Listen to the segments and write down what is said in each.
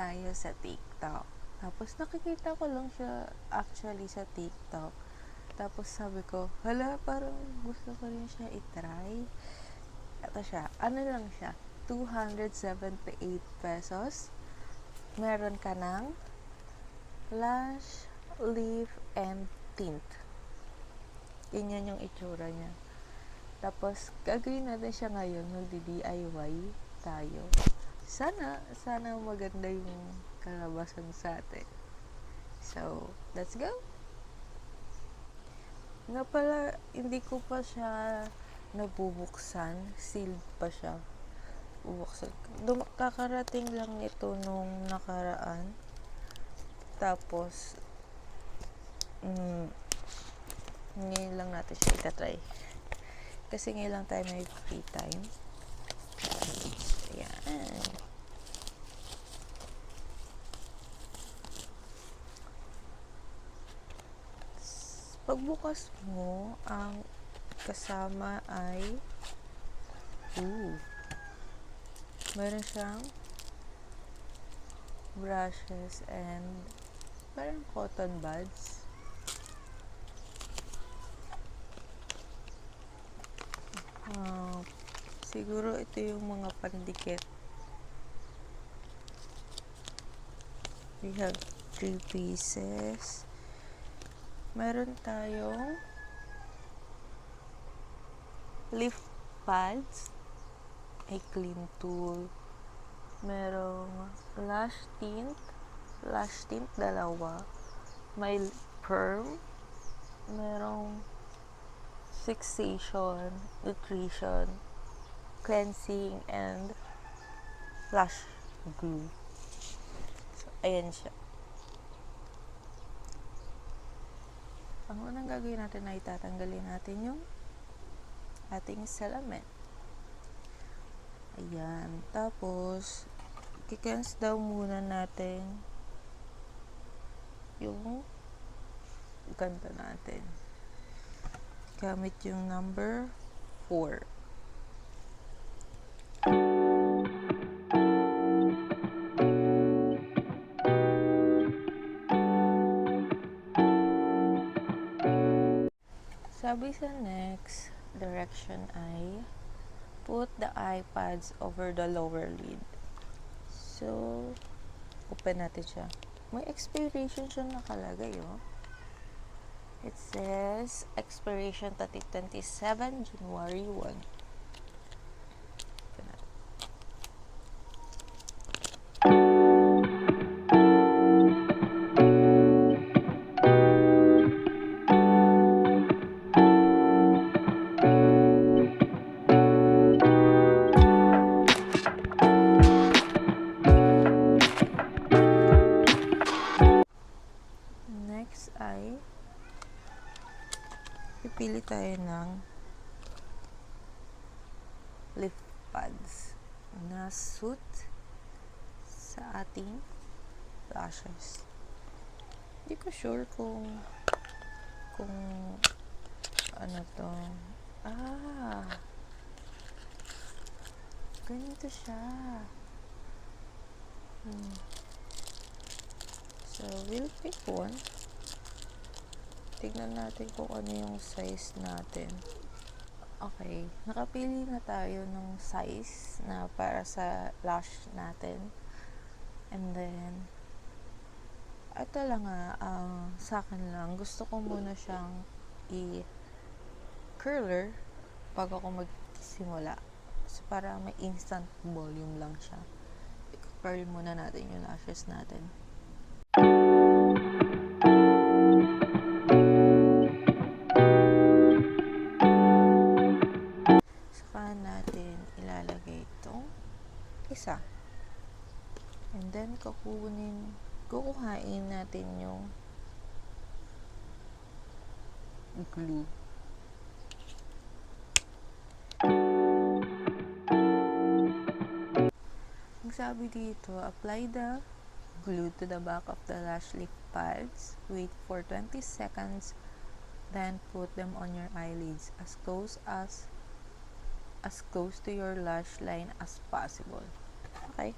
tayo sa TikTok. Tapos nakikita ko lang siya actually sa TikTok. Tapos sabi ko, hala, parang gusto ko rin siya itry. Ito siya, ano lang siya, 278 pesos. Meron ka ng lash, leaf, and tint. Ganyan yung itsura niya. Tapos, gagawin natin siya ngayon, magdi-DIY tayo. Sana maganda yung kalabasan sa atin. So, let's go! Nga pala, hindi ko pa siya nabubuksan. Sealed pa siya. Bubuksan. Kakarating lang ito nung nakaraan. Tapos, ngayon lang natin siya itatry. Kasi ngayon lang tayo may free time. Ayan. Pagbukas mo, ang kasama ay meron siyang brushes and parang cotton buds. Siguro ito yung mga pandikit. We have 3 pieces. Meron tayong leaf pads, ay clean tool. Merong lash tint dalawa. May perm. Merong fixation, nutrition, cleansing, and lash glue. So, ayan siya. Ang unang gagawin natin ay tatanggalin natin yung ating salamin. Ayan. Tapos, kikens daw muna natin yung ganda natin. Gamit yung number 4. Sabi sa next direction ay put the eye pads over the lower lid. So, open natin siya. May expiration siya nakalagay, oh. It says expiration 2027 January 1. Next ay pipili tayo ng leaf pads na suit sa ating lashes. Hindi ko sure kung ano to. Ganito siya. So, we'll pick one. Tignan natin kung ano yung size natin. Okay, nakapili na tayo ng size na para sa lash natin. And then, ito lang sa akin lang, gusto ko muna siyang i-curler bago ako magsimula. So, para may instant volume lang siya. I-curl muna natin yung lashes natin. Natin ilalagay itong isa, and then kukuhain natin yung glue. Ang sabi dito, apply the glue to the back of the lash leaf pads, wait for 20 seconds, then put them on your eyelids as close to your lash line as possible. Okay?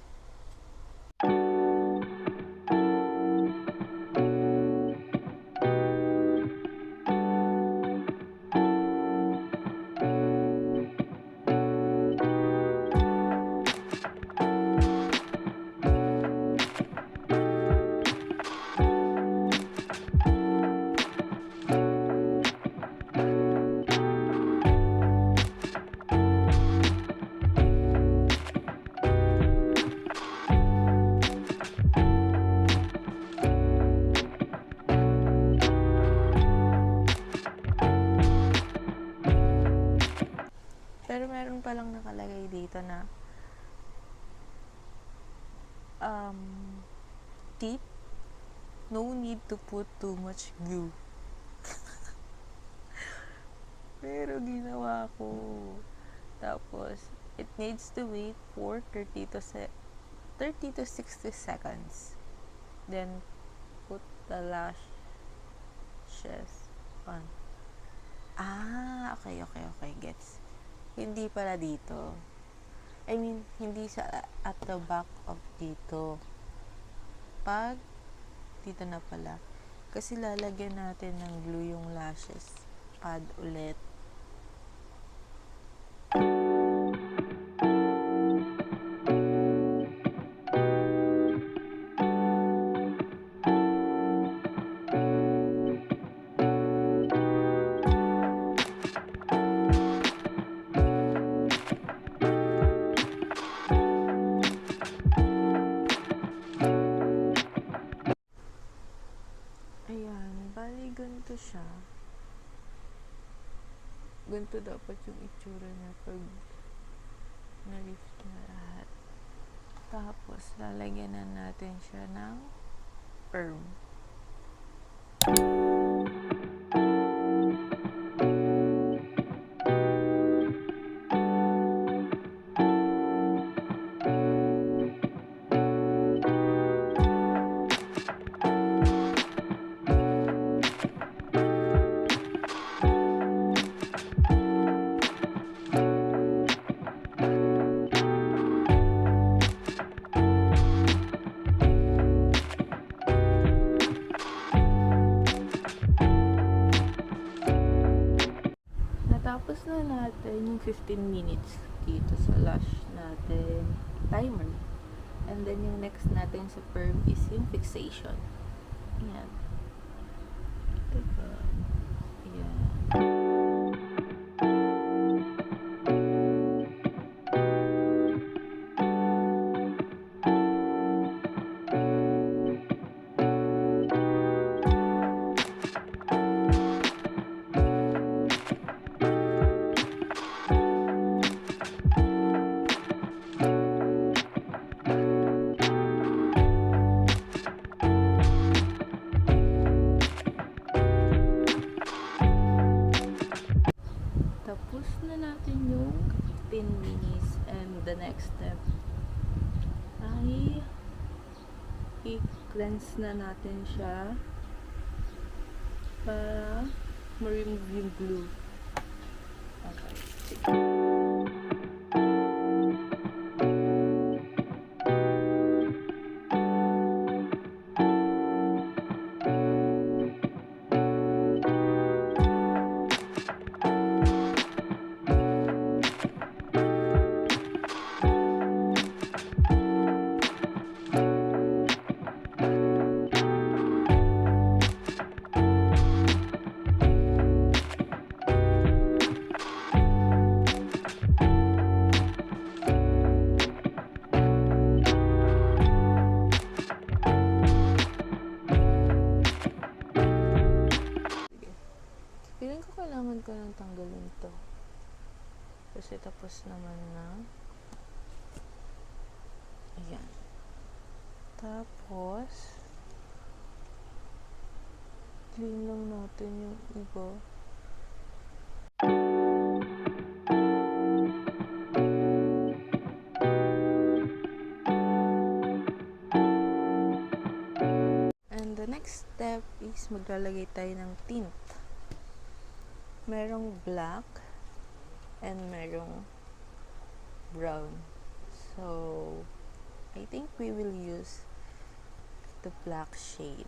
palang nakalagay dito na tip, no need to put too much glue. Pero ginawa ko. Tapos, it needs to wait for 30 to 60 seconds. Then, put the lashes on. Okay. Gets. Hindi pala dito. I mean, hindi sa at the back of dito. Pag, dito na pala. Kasi lalagyan natin ng glue yung lashes pad ulit. Bali, ganito siya. Ganito dapat yung itsura niya pag na-lift na lahat. Tapos, lalagyan na natin siya ng perm. Natapos na natin yung 15 minutes dito sa lash natin timer. And then yung next natin sa perm is yung fixation. Ayan. Diba? Ayan. Tapos na natin yung 15 minutes and the next step ay i-cleanse na natin siya para ma-remove yung glue. Okay, sige. Feeling ko kailangan ko nang tanggalin to. Kasi tapos naman na. Ayan. Tapos, clean lang natin yung iba. And the next step is maglalagay tayo ng tint. Merong black and merong brown. So, I think we will use the black shade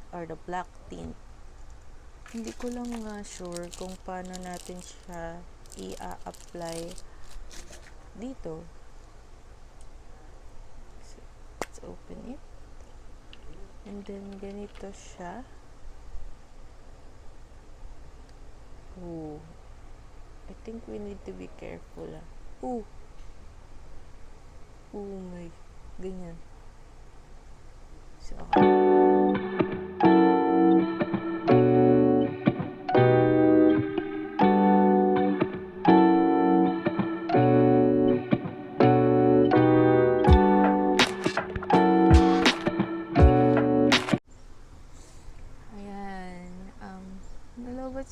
or the black tint. Hindi ko lang nga sure kung paano natin siya i-apply dito. So, let's open it. And then, ganito siya. Oh, I think we need to be careful. Oh my, ganyan. So, okay.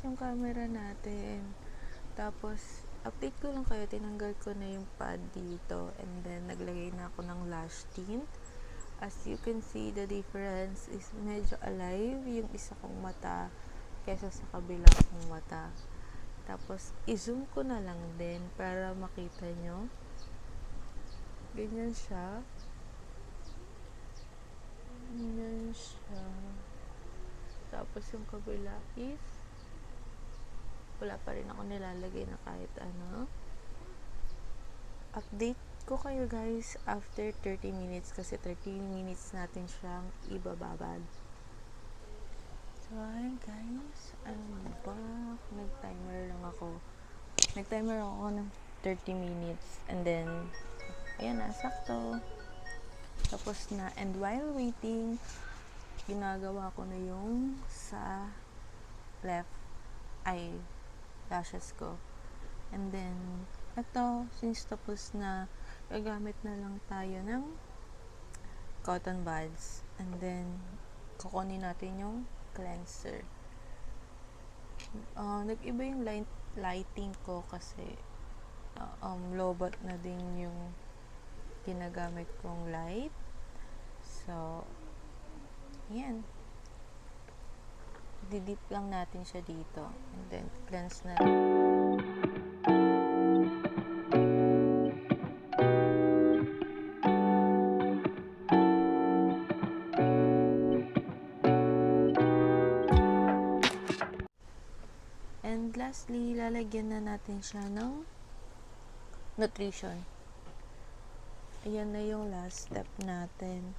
yung camera natin. Tapos, update ko lang kayo, tinanggal ko na yung pad dito. And then, naglagay na ako ng lash tint. As you can see, the difference is medyo alive yung isa kong mata kaysa sa kabilang kong mata. Tapos, i-zoom ko na lang din para makita nyo. Ganyan siya. Ganyan siya. Tapos, yung kabila is wala pa rin ako nilalagay na kahit ano. Update ko kayo guys after 30 minutes kasi 30 minutes natin siyang ibababad. So, ayun guys. I'm back. Nag-timer lang ako. Nag-timer ako ng 30 minutes. And then, ayan na, sakto. Tapos na. And while waiting, ginagawa ko na yung sa left eye lashes ko. And then, ito, since tapos na, gagamit na lang tayo ng cotton buds. And then, kukunin natin yung cleanser. Nag-iba yung lighting ko kasi lowbat na din yung ginagamit kong light. So, yan. Didip lang natin siya dito. And then, cleanse na. And lastly, lalagyan na natin siya ng nutrition. Ayan na yung last step natin.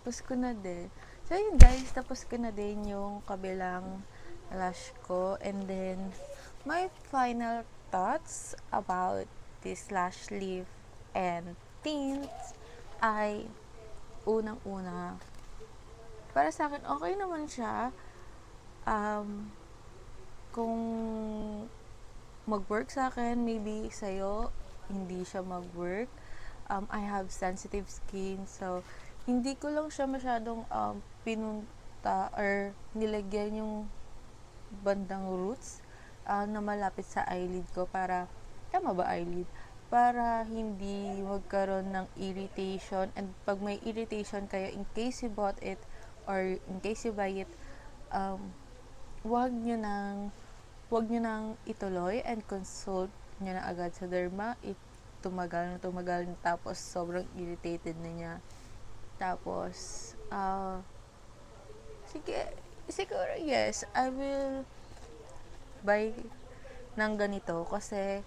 Tapos ko na din. So, yun guys, tapos ko na din yung kabilang lash ko. And then, my final thoughts about this lash lift and tints ay unang-una. Para sa akin, okay naman siya. Kung mag-work sa akin, maybe sa'yo, hindi siya mag-work. I have sensitive skin, so hindi ko lang siya masyadong pinunta or nilagyan yung bandang roots na malapit sa eyelid ko para, tama ba eyelid? Para hindi magkaroon ng irritation. And pag may irritation kayo, in case you bought it or in case you buy it, wag nyo nang ituloy and consult nyo na agad sa derma. Tumagal na tapos sobrang irritated na niya. Tapos, siguro yes, I will buy ng ganito kasi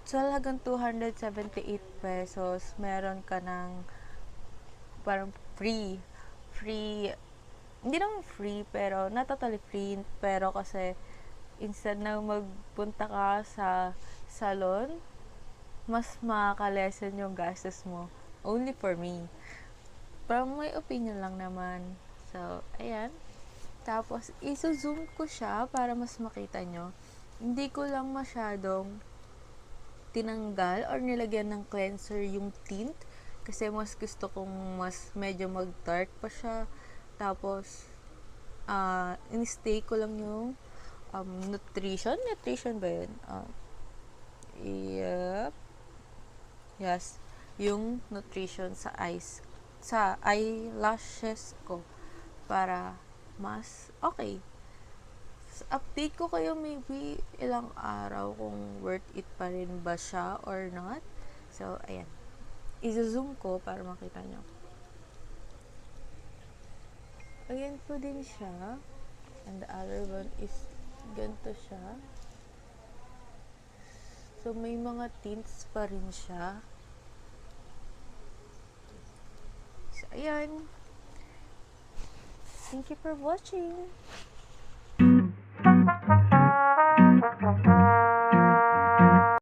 sa halagang 278 pesos, meron ka ng parang free, hindi naman free, pero not totally free, pero kasi instead na magpunta ka sa salon, mas makakalesen yung gastos mo. Only for me. Pero may opinion lang naman. So, ayan. Tapos, iso-zoom ko siya para mas makita nyo. Hindi ko lang masyadong tinanggal or nilagyan ng cleanser yung tint. Kasi mas gusto kong mas medyo mag-dark pa siya. Tapos, in-stay ko lang yung nutrition. Nutrition ba yun? Yep. Yes. Yung nutrition sa eyelashes ko para mas okay. So, update ko kayo maybe ilang araw kung worth it pa rin ba siya or not. So, ayan. I-zoom ko para makita nyo. Ayan po din siya. And the other one is ganito siya. So, may mga tints pa rin siya. So, ayan. Thank you for watching.